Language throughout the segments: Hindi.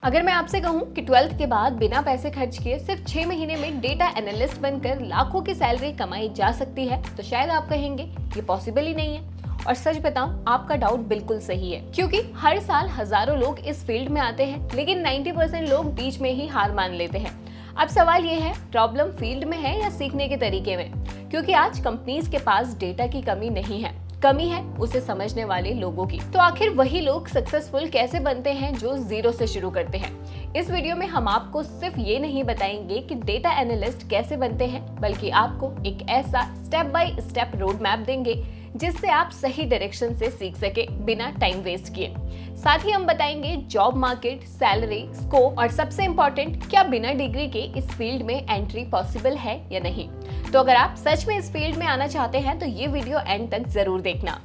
अगर मैं आपसे कहूं कि 12th के बाद बिना पैसे खर्च किए सिर्फ 6 महीने में डेटा एनालिस्ट बनकर लाखों की सैलरी कमाई जा सकती है, तो शायद आप कहेंगे ये पॉसिबल ही नहीं है। और सच बताऊं, आपका डाउट बिल्कुल सही है, क्योंकि हर साल हजारों लोग इस फील्ड में आते हैं, लेकिन 90% लोग बीच में ही हार मान लेते हैं। अब सवाल ये है, प्रॉब्लम फील्ड में है या सीखने के तरीके में? क्योंकि आज कंपनीज के पास डेटा की कमी नहीं है, कमी है उसे समझने वाले लोगों की। तो आखिर वही लोग सक्सेसफुल कैसे बनते हैं जो जीरो से शुरू करते हैं? इस वीडियो में हम आपको सिर्फ ये नहीं बताएंगे कि डेटा एनालिस्ट कैसे बनते हैं, बल्कि आपको एक ऐसा step by step road map देंगे जिससे आप सही डायरेक्शन से सीख सके बिना टाइम वेस्ट किए। साथ ही हम बताएंगे जॉब मार्केट, सैलरी, स्कोप और सबसे इम्पोर्टेंट, क्या बिना डिग्री के इस फील्ड में एंट्री पॉसिबल है या नहीं। तो अगर आप सच में इस फील्ड में आना चाहते हैं तो ये वीडियो एंड तक जरूर देखना।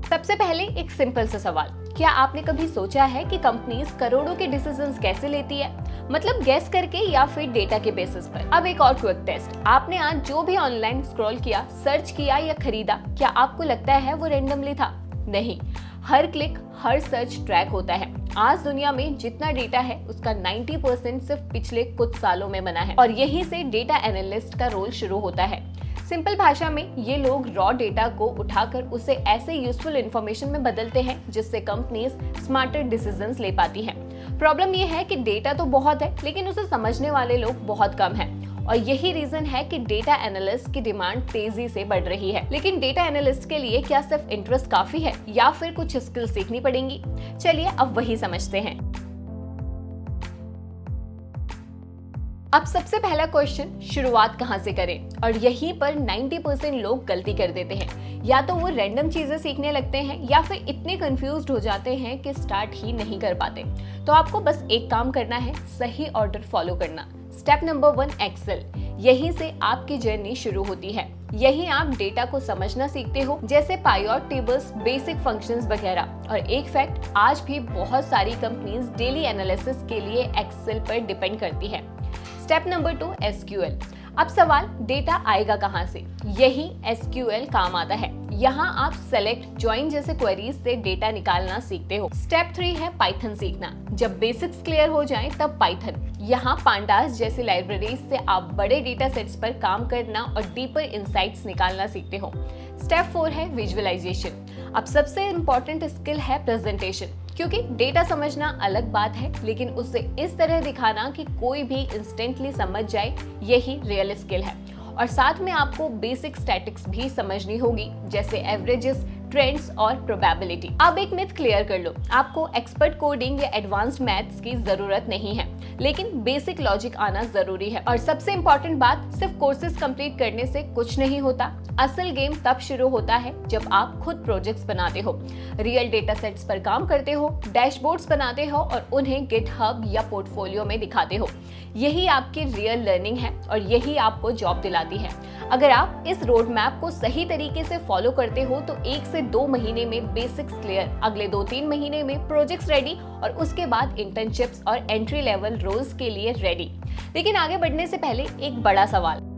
सबसे पहले एक सिंपल सा सवाल, क्या आपने कभी सोचा है कि कंपनीज करोड़ों के डिसीजंस कैसे लेती है? मतलब गैस करके या फिर डेटा के बेसिस पर। अब एक और क्विक टेस्ट, आपने आज जो भी ऑनलाइन स्क्रॉल किया, सर्च किया या खरीदा, क्या आपको लगता है वो रेंडमली था? नहीं, हर क्लिक, हर सर्च ट्रैक होता है। आज दुनिया में जितना डेटा है उसका 90% सिर्फ पिछले कुछ सालों में बना है, और यहीं से डेटा एनालिस्ट का रोल शुरू होता है। सिंपल भाषा में ये लोग रॉ डेटा को उठाकर उसे ऐसे यूजफुल इंफॉर्मेशन में बदलते हैं जिससे कंपनीज स्मार्टर डिसीजंस ले पाती हैं। प्रॉब्लम ये है कि डेटा तो बहुत है, लेकिन उसे समझने वाले लोग बहुत कम हैं। और यही रीजन है कि डेटा एनालिस्ट की डिमांड तेजी से बढ़ रही है। लेकिन डेटा एनालिस्ट के लिए क्या सिर्फ इंटरेस्ट काफी है या फिर कुछ स्किल सीखनी पड़ेंगी? चलिए अब वही समझते हैं। अब सबसे पहला क्वेश्चन, शुरुआत कहाँ से करें? और यहीं पर 90% लोग गलती कर देते हैं। या तो वो रैंडम चीजें सीखने लगते हैं या फिर इतने कंफ्यूज्ड हो जाते हैं कि स्टार्ट ही नहीं कर पाते। तो आपको बस एक काम करना है, सही ऑर्डर फॉलो करना। Step number 1, excel. यहीं से आपकी जर्नी शुरू होती है। यहीं आप डेटा को समझना सीखते हो, जैसे पायॉट टेबल्स, बेसिक फंक्शंस वगैरह। और एक फैक्ट, आज भी बहुत सारी कंपनीज डेली एनालिसिस के लिए एक्सेल पर डिपेंड करती है। Step number 2, SQL. अब सवाल, डेटा आएगा कहाँ से? यही एसक्यूएल काम आता है। यहाँ आप सेलेक्ट, ज्वाइन जैसे क्वेरीज से डेटा निकालना सीखते हो। स्टेप 3 है पाइथन सीखना। जब बेसिक्स क्लियर हो जाएं तब पाइथन। यहाँ पांडास जैसी लाइब्रेरीज से आप बड़े डेटा सेट्स पर काम करना और डीपर इंसाइट्स निकालना सीखते हो। स्टेप 4 है विजुअलाइजेशन। अब सबसे इम्पोर्टेंट स्किल है प्रेजेंटेशन, क्योंकि डेटा समझना अलग बात है, लेकिन उसे इस तरह दिखाना कि कोई भी इंस्टेंटली समझ जाए, यही रियल स्किल है। और साथ में आपको बेसिक स्टैटिक्स भी समझनी होगी, जैसे एवरेजेस, ट्रेंड्स और प्रोबेबिलिटी। अब एक मिथ क्लियर कर लो, आपको एक्सपर्ट कोडिंग या एडवांस्ड मैथ्स की जरूरत नहीं है, लेकिन बेसिक लॉजिक आना जरूरी है। और सबसे इम्पोर्टेंट बात, सिर्फ कोर्सेज कंप्लीट करने से कुछ नहीं होता। असल गेम तब शुरू होता है जब आप खुद प्रोजेक्ट्स बनाते हो, रियल डेटा सेट्स पर काम करते हो, डैशबोर्ड्स बनाते हो और उन्हें गिटहब या पोर्टफोलियो में दिखाते हो। यही आपकी रियल लर्निंग है और यही आपको जॉब दिलाती है। अगर आप इस रोड मैप को सही तरीके से फॉलो करते हो तो 1 से 2 महीने में बेसिक्स क्लियर, अगले 2-3 महीने में प्रोजेक्ट्स रेडी और उसके बाद इंटर्नशिप्स और एंट्री लेवल रोल्स के लिए रेडी। लेकिन आगे बढ़ने से पहले एक बड़ा सवाल,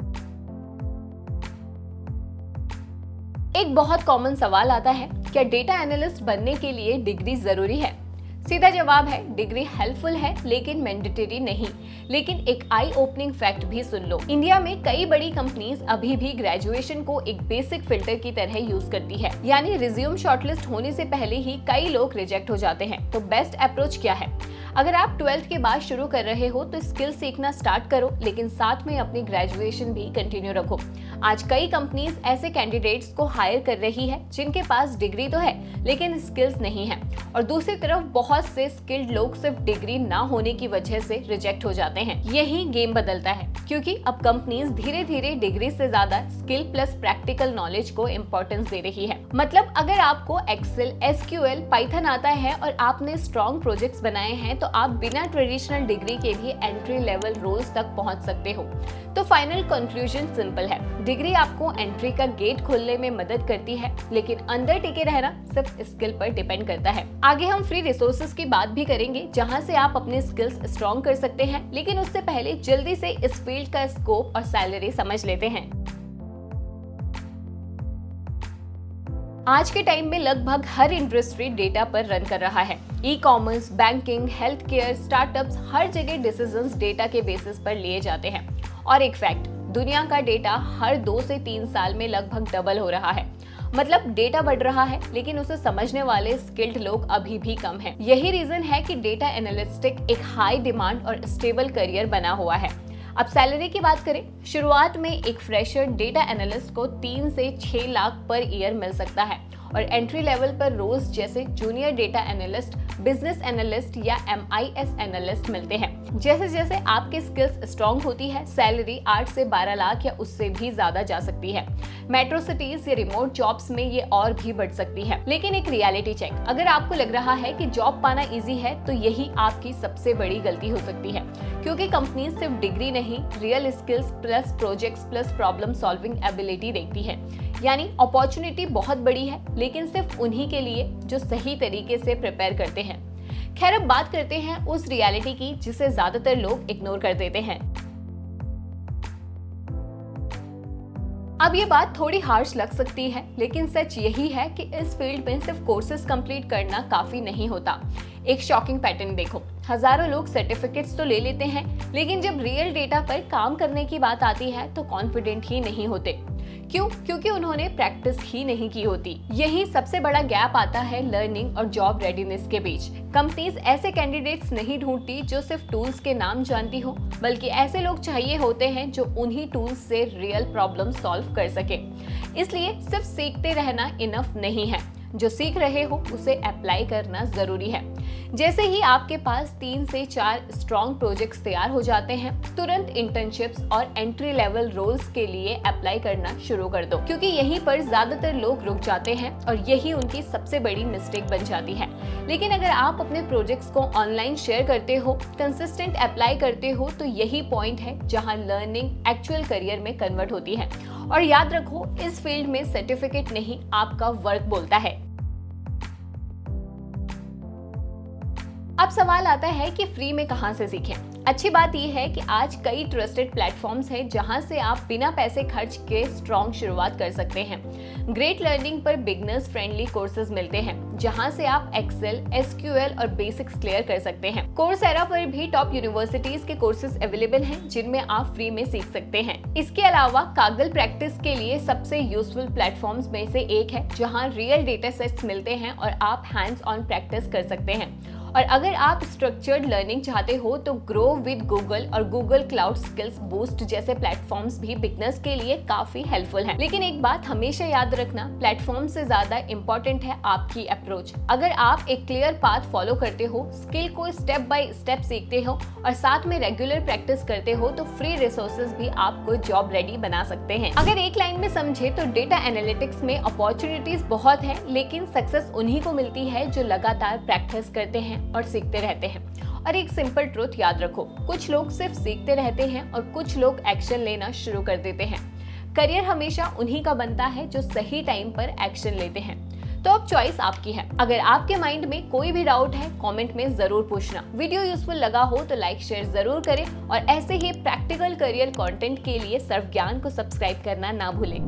एक बहुत कॉमन सवाल आता है, क्या डेटा एनालिस्ट बनने के लिए डिग्री जरूरी है? सीधा जवाब है, डिग्री हेल्पफुल है लेकिन मैंडेटरी नहीं। लेकिन एक आई ओपनिंग फैक्ट भी सुन लो, इंडिया में कई बड़ी कंपनीज अभी भी ग्रेजुएशन को एक बेसिक फिल्टर की तरह यूज करती है, यानी रिज्यूम शॉर्टलिस्ट होने से पहले ही कई लोग रिजेक्ट हो जाते हैं। तो बेस्ट अप्रोच क्या है? अगर आप 12th के बाद शुरू कर रहे हो तो स्किल सीखना स्टार्ट करो, लेकिन साथ में अपनी ग्रेजुएशन भी कंटिन्यू रखो। आज कई कंपनीज ऐसे कैंडिडेट्स को हायर कर रही है जिनके पास डिग्री तो है लेकिन स्किल्स नहीं है, और दूसरी तरफ बहुत से स्किल्ड लोग सिर्फ डिग्री ना होने की वजह से रिजेक्ट हो जाते हैं। यही गेम बदलता है, क्योंकि अब कंपनीज धीरे धीरे डिग्री से ज्यादा स्किल प्लस प्रैक्टिकल नॉलेज को इम्पोर्टेंस दे रही है। मतलब अगर आपको एक्सेल, एसक्यूएल, पाइथन आता है और आपने स्ट्रॉन्ग प्रोजेक्ट्स बनाए हैं तो आप बिना ट्रेडिशनल डिग्री के भी एंट्री लेवल रोल्स तक पहुंच सकते हो। तो फाइनल कंक्लूजन सिंपल है, डिग्री आपको एंट्री का गेट खोलने में मदद करती है, लेकिन अंदर टिके रहना सिर्फ स्किल पर डिपेंड करता है। आगे हम फ्री रिसोर्सेज की बात भी करेंगे जहां से आप अपने स्किल्स स्ट्रॉन्ग कर सकते हैं, लेकिन उससे पहले जल्दी से इस फील्ड का स्कोप और सैलरी समझ लेते हैं। आज के टाइम में लगभग हर इंडस्ट्री डेटा पर रन कर रहा है। E commerce, banking, health care, startups, हर जगह डिसीजंस डेटा के बेसिस पर लिए जाते हैं। और एक फैक्ट, दुनिया का डेटा हर 2 से 3 साल में लगभग डबल हो रहा है। मतलब डेटा बढ़ रहा है, लेकिन उसे समझने वाले स्किल्ड लोग अभी भी कम हैं। यही रीजन है कि डेटा एनालिस्टिक एक हाई डिमांड और स्टेबल करियर बना हुआ है। अब सैलरी की बात करें, शुरुआत में एक फ्रेशर डेटा एनालिस्ट को 3 से 6 लाख पर ईयर मिल सकता है और एंट्री लेवल पर रोल्स जैसे junior data analyst, business analyst या MIS एनालिस्ट मिलते हैं। जैसे जैसे आपकी स्किल्स स्ट्रांग होती है, सैलरी 8 से 12 लाख या उससे भी ज्यादा जा सकती है। मेट्रो सिटीज या रिमोट जॉब्स में ये और भी बढ़ सकती है। लेकिन एक रियलिटी चेक, अगर आपको लग रहा है कि जॉब पाना इजी है, तो यही आपकी सबसे बड़ी गलती हो सकती है, क्योंकि कंपनी सिर्फ डिग्री नहीं, real skills plus projects plus problem solving ability देखती है। यानी अपॉर्चुनिटी बहुत बड़ी है, लेकिन सिर्फ उन्हीं के लिए जो सही तरीके से प्रिपेयर करते हैं। खैर, अब बात करते हैं उस रियलिटी की जिसे ज्यादातर लोग इग्नोर कर देते हैं। अब ये बात थोड़ी हार्श लग सकती है, लेकिन सच यही है कि इस फील्ड में सिर्फ कोर्सेज कंप्लीट करना काफी नहीं होता। एक शॉकिंग पैटर्न देखो, हजारों लोग सर्टिफिकेट्स तो ले लेते हैं, लेकिन जब रियल डेटा पर काम करने की बात आती है तो कॉन्फिडेंट ही नहीं होते। क्यों? क्योंकि उन्होंने प्रैक्टिस ही नहीं की होती। यही सबसे बड़ा गैप आता है लर्निंग और जॉब रेडीनेस के बीच। कंपनीज ऐसे कैंडिडेट्स नहीं ढूंढती जो सिर्फ टूल्स के नाम जानती हो, बल्कि ऐसे लोग चाहिए होते हैं जो उन्हीं टूल्स से रियल प्रॉब्लम सॉल्व कर सके। इसलिए सिर्फ सीखते रहना इनफ नहीं है, जो सीख रहे हो उसे अप्लाई करना जरूरी है। जैसे ही आपके पास 3 से 4 स्ट्रॉन्ग प्रोजेक्ट्स तैयार हो जाते हैं, तुरंत इंटर्नशिप्स और एंट्री लेवल रोल्स के लिए अप्लाई करना शुरू कर दो, क्योंकि यहीं पर ज्यादातर लोग रुक जाते हैं और यही उनकी सबसे बड़ी मिस्टेक बन जाती है। लेकिन अगर आप अपने प्रोजेक्ट्स को ऑनलाइन शेयर करते हो, कंसिस्टेंट अप्लाई करते हो, तो यही पॉइंट है जहां लर्निंग एक्चुअल करियर में कन्वर्ट होती है। और याद रखो, इस फील्ड में सर्टिफिकेट नहीं, आपका वर्क बोलता है। अब सवाल आता है कि फ्री में कहां से सीखें। अच्छी बात यह है कि आज कई ट्रस्टेड प्लेटफॉर्म्स हैं जहां से आप बिना पैसे खर्च के स्ट्रॉन्ग शुरुआत कर सकते हैं। ग्रेट लर्निंग पर बिगनर्स फ्रेंडली कोर्सेज मिलते हैं, जहां से आप एक्सेल, SQL और बेसिक्स क्लियर कर सकते हैं। कोर्सेरा पर भी टॉप यूनिवर्सिटीज के कोर्सेज अवेलेबल हैं, जिनमें आप फ्री में सीख सकते हैं। इसके अलावा कागल प्रैक्टिस के लिए सबसे यूजफुल प्लेटफॉर्म्स में से एक है, जहां रियल डेटा सेट्स मिलते हैं और आप हैंड्स ऑन प्रैक्टिस कर सकते हैं। और अगर आप स्ट्रक्चर्ड लर्निंग चाहते हो तो ग्रो विद गूगल और गूगल क्लाउड स्किल्स बूस्ट जैसे प्लेटफॉर्म्स भी बिगनर्स के लिए काफी हेल्पफुल हैं। लेकिन एक बात हमेशा याद रखना, प्लेटफॉर्म से ज्यादा इंपॉर्टेंट है आपकी अप्रोच। अगर आप एक क्लियर पाथ फॉलो करते हो, स्किल को स्टेप बाय स्टेप सीखते हो और साथ में रेगुलर प्रैक्टिस करते हो, तो फ्री रिसोर्सेज भी आपको जॉब रेडी बना सकते हैं। अगर एक लाइन में समझे तो डेटा एनालिटिक्स में अपॉर्चुनिटीज बहुत है, लेकिन सक्सेस उन्हीं को मिलती है जो लगातार प्रैक्टिस करते हैं और सीखते रहते हैं। और एक सिंपल ट्रूथ याद रखो, कुछ लोग सिर्फ सीखते रहते हैं और कुछ लोग एक्शन लेना शुरू कर देते हैं। करियर हमेशा उन्हीं का बनता है जो सही टाइम पर एक्शन लेते हैं। तो अब चॉइस आपकी है। अगर आपके माइंड में कोई भी डाउट है, कमेंट में जरूर पूछना। वीडियो यूजफुल लगा हो तो लाइक शेयर जरूर करें और ऐसे ही प्रैक्टिकल करियर कंटेंट के लिए सर्व ज्ञान को सब्सक्राइब करना ना भूलें।